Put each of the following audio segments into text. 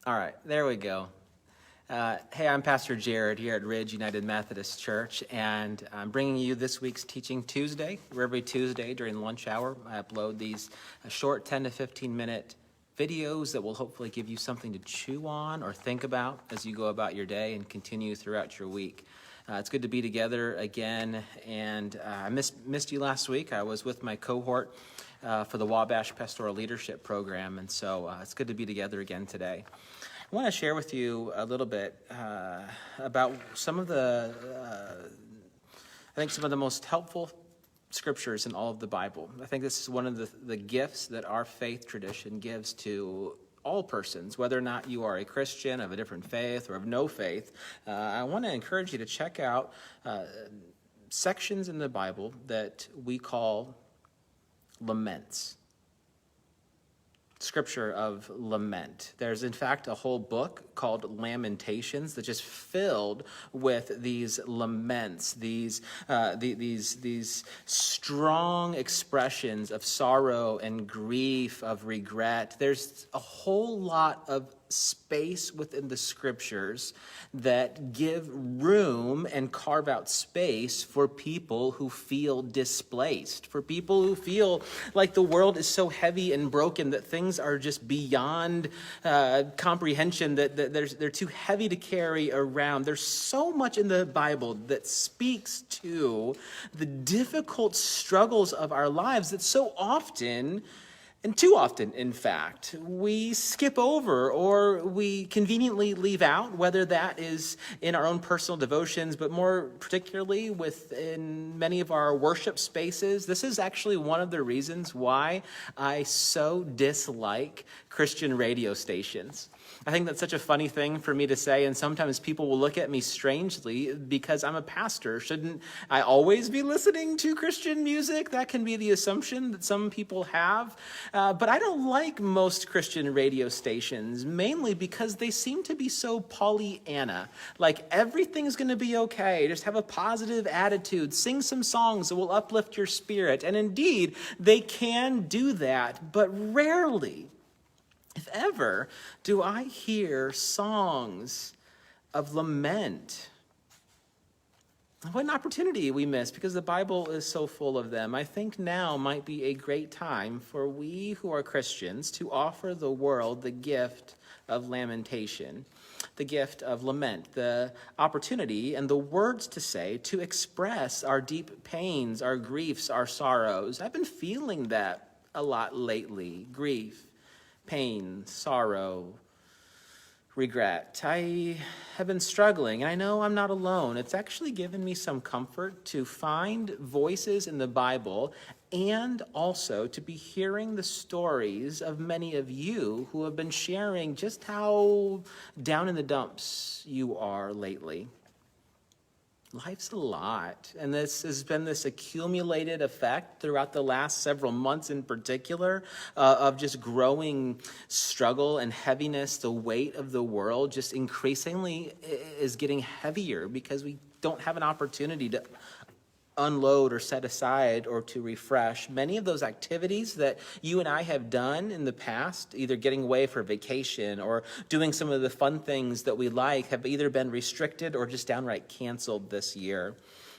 All right, there we go. Hey, I'm Pastor Jared here at Ridge United Methodist Church, and I'm bringing you this week's Teaching Tuesday. Every Tuesday during lunch hour, I upload these short 10 to 15 minute videos that will hopefully give you something to chew on or think about as you go about your day and continue throughout your week. It's good to be together again, and I missed you last week. I was with my cohort for the Wabash Pastoral Leadership Program, and so it's good to be together again today. I want to share with you a little bit about some of the, I think some of the most helpful scriptures in all of the Bible. I think this is one of the gifts that our faith tradition gives to all persons, whether or not you are a Christian, of a different faith, or of no faith. I want to encourage you to check out sections in the Bible that we call laments. Scripture of lament. There's in fact a whole book called Lamentations that's just filled with these laments, these strong expressions of sorrow and grief, of regret. There's a whole lot of space within the scriptures that give room and carve out space for people who feel displaced, for people who feel like the world is so heavy and broken that things are just beyond comprehension, that they're too heavy to carry around. There's so much in the Bible that speaks to the difficult struggles of our lives that so often, and too often, in fact, we skip over or we conveniently leave out, whether that is in our own personal devotions, but more particularly within many of our worship spaces. This is actually one of the reasons why I so dislike Christian radio stations. I think that's such a funny thing for me to say, and sometimes people will look at me strangely because I'm a pastor. Shouldn't I always be listening to Christian music? That can be the assumption that some people have. But I don't like most Christian radio stations, mainly because they seem to be so Pollyanna. Like everything's going to be okay. Just have a positive attitude. Sing some songs that will uplift your spirit. And indeed, they can do that, but rarely, if ever, do I hear songs of lament. What an opportunity we miss because the Bible is so full of them. I think now might be a great time for we who are Christians to offer the world the gift of lamentation, the gift of lament, the opportunity and the words to say to express our deep pains, our griefs, our sorrows. I've been feeling that a lot lately. Grief, pain, sorrow, regret. I have been struggling, and I know I'm not alone. It's actually given me some comfort to find voices in the Bible and also to be hearing the stories of many of you who have been sharing just how down in the dumps you are lately. Life's a lot, and this has been this accumulated effect throughout the last several months in particular of just growing struggle and heaviness. The weight of the world just increasingly is getting heavier because we don't have an opportunity to unload or set aside or to refresh. Many of those activities that you and I have done in the past, either getting away for vacation or doing some of the fun things that we like, have either been restricted or just downright canceled this year.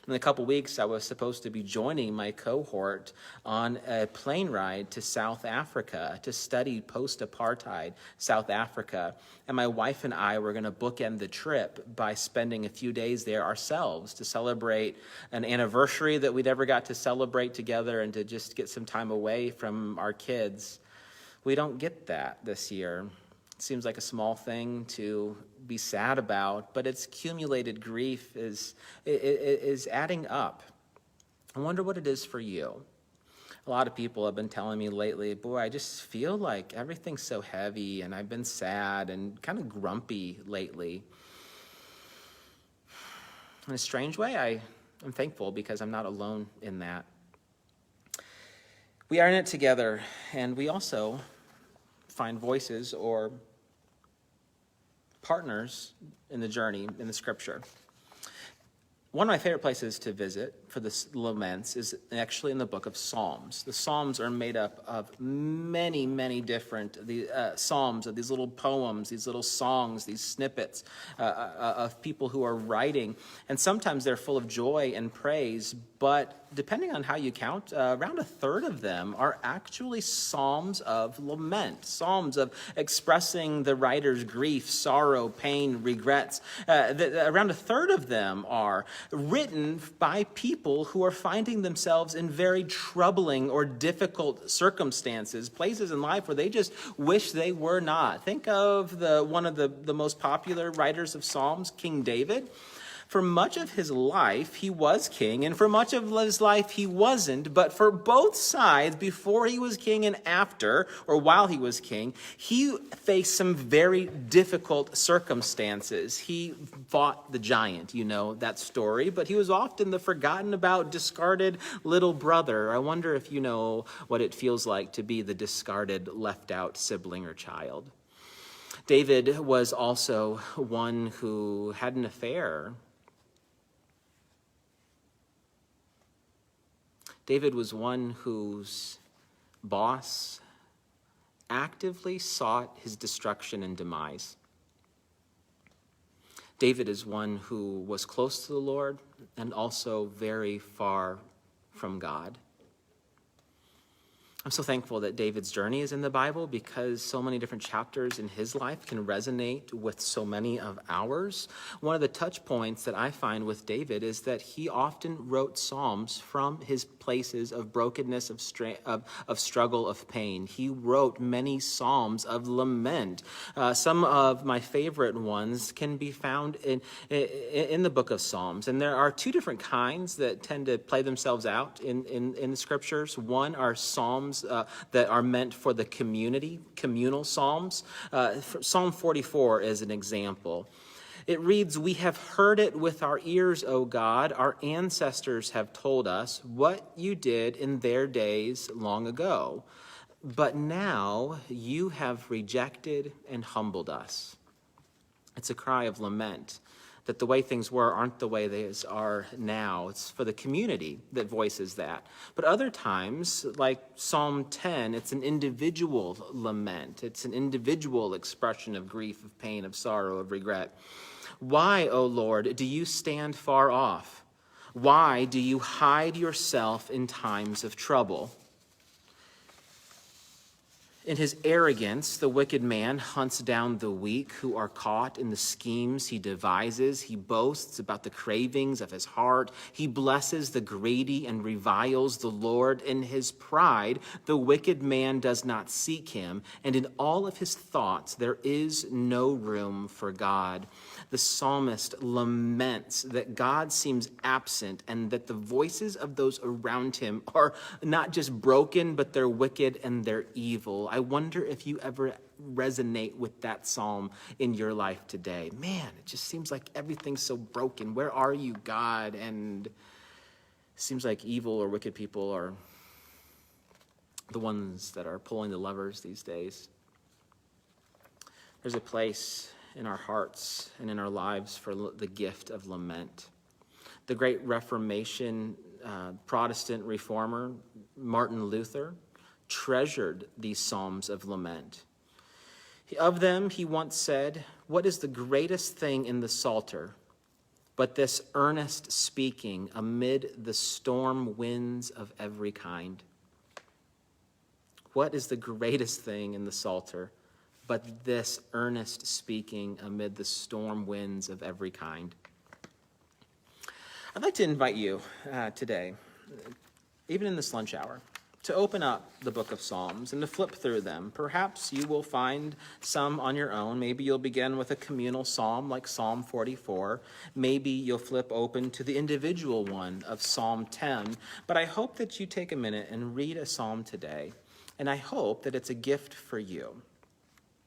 In a couple weeks, I was supposed to be joining my cohort on a plane ride to South Africa to study post-apartheid South Africa. And my wife and I were going to bookend the trip by spending a few days there ourselves to celebrate an anniversary that we never got to celebrate together and to just get some time away from our kids. We don't get that this year. It seems like a small thing to be sad about, but its accumulated grief is adding up. I wonder what it is for you. A lot of people have been telling me lately, boy, I just feel like everything's so heavy, and I've been sad and kind of grumpy lately. In a strange way, I'm thankful because I'm not alone in that. We are in it together, and we also find voices or partners in the journey in the scripture. One of my favorite places to visit for the laments is actually in the book of Psalms. The Psalms are made up of many, many different psalms, of these little poems, these little songs, these snippets of people who are writing. And sometimes they're full of joy and praise, but depending on how you count, around a third of them are actually psalms of lament, psalms of expressing the writer's grief, sorrow, pain, regrets. Around a third of them are written by people who are finding themselves in very troubling or difficult circumstances, places in life where they just wish they were not. Think of one of the most popular writers of Psalms, King David. For much of his life, he was king, and for much of his life, he wasn't. But for both sides, before he was king and after, or while he was king, he faced some very difficult circumstances. He fought the giant, you know that story, but he was often the forgotten about, discarded little brother. I wonder if you know what it feels like to be the discarded, left out sibling or child. David was also one who had an affair. David was one whose boss actively sought his destruction and demise. David is one who was close to the Lord and also very far from God. I'm so thankful that David's journey is in the Bible because so many different chapters in his life can resonate with so many of ours. One of the touch points that I find with David is that he often wrote psalms from his places of brokenness, of struggle, of pain. He wrote many psalms of lament. Some of my favorite ones can be found in the book of Psalms. And there are two different kinds that tend to play themselves out in the scriptures. One are psalms that are meant for the community, communal psalms. Psalm 44 is an example. It reads, "We have heard it with our ears, O God. Our ancestors have told us what you did in their days long ago. But now you have rejected and humbled us." It's a cry of lament that the way things were aren't the way they are now. It's for the community that voices that. But other times, like Psalm 10, it's an individual lament. It's an individual expression of grief, of pain, of sorrow, of regret. "Why, O Lord, do you stand far off? Why do you hide yourself in times of trouble?" In his arrogance, the wicked man hunts down the weak who are caught in the schemes he devises. He boasts about the cravings of his heart. He blesses the greedy and reviles the Lord. In his pride, the wicked man does not seek him, and in all of his thoughts, there is no room for God. The psalmist laments that God seems absent and that the voices of those around him are not just broken, but they're wicked and they're evil. I wonder if you ever resonate with that psalm in your life today. Man, it just seems like everything's so broken. Where are you, God? And it seems like evil or wicked people are the ones that are pulling the levers these days. There's a place in our hearts and in our lives for the gift of lament. The great Reformation Protestant reformer, Martin Luther, treasured these psalms of lament. Of them, he once said, "What is the greatest thing in the Psalter but this earnest speaking amid the storm winds of every kind?" What is the greatest thing in the Psalter but this earnest speaking amid the storm winds of every kind? I'd like to invite you today, even in this lunch hour, to open up the book of Psalms and to flip through them. Perhaps you will find some on your own. Maybe you'll begin with a communal psalm like Psalm 44. Maybe you'll flip open to the individual one of Psalm 10. But I hope that you take a minute and read a psalm today. And I hope that it's a gift for you.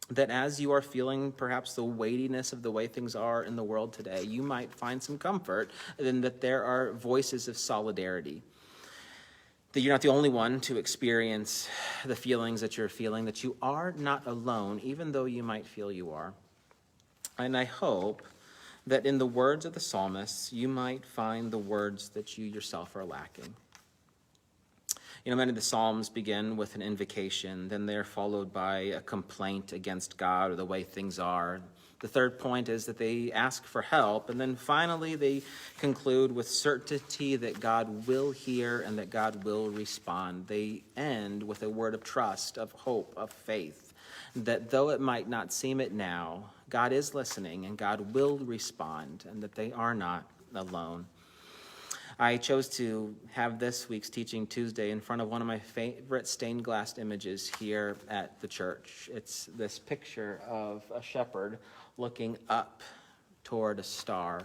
That as you are feeling perhaps the weightiness of the way things are in the world today, you might find some comfort in that there are voices of solidarity. That you're not the only one to experience the feelings that you're feeling, that you are not alone, even though you might feel you are. And I hope that in the words of the psalmists, you might find the words that you yourself are lacking. You know, many of the Psalms begin with an invocation, then they're followed by a complaint against God or the way things are. The third point is that they ask for help, and then finally they conclude with certainty that God will hear and that God will respond. They end with a word of trust, of hope, of faith, that though it might not seem it now, God is listening and God will respond, and that they are not alone. I chose to have this week's Teaching Tuesday in front of one of my favorite stained glass images here at the church. It's this picture of a shepherd looking up toward a star.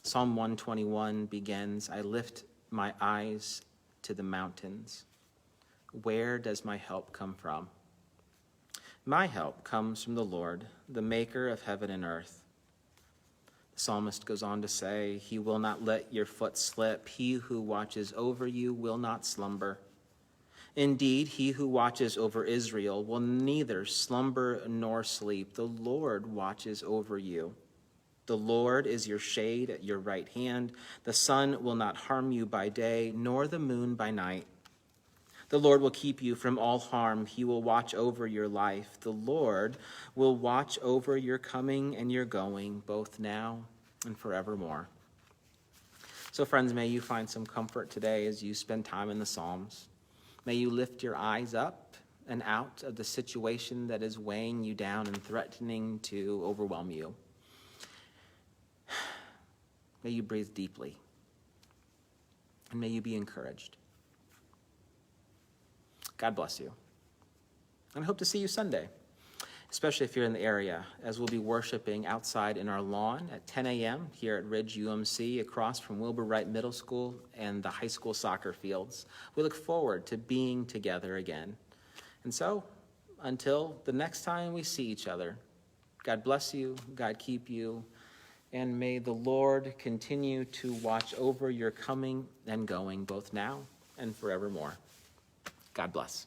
Psalm 121 begins, I lift my eyes to the mountains. Where does my help come from? My help comes from the Lord, the maker of heaven and earth. The psalmist goes on to say, he will not let your foot slip. He who watches over you will not slumber. Indeed, he who watches over Israel will neither slumber nor sleep. The Lord watches over you. The Lord is your shade at your right hand. The sun will not harm you by day, nor the moon by night. The Lord will keep you from all harm. He will watch over your life. The Lord will watch over your coming and your going, both now and forevermore. So, friends, may you find some comfort today as you spend time in the Psalms. May you lift your eyes up and out of the situation that is weighing you down and threatening to overwhelm you. May you breathe deeply, and may you be encouraged. God bless you. And I hope to see you Sunday, especially if you're in the area, as we'll be worshiping outside in our lawn at 10 a.m. here at Ridge UMC, across from Wilbur Wright Middle School and the high school soccer fields. We look forward to being together again. And so, until the next time we see each other, God bless you, God keep you, and may the Lord continue to watch over your coming and going, both now and forevermore. God bless.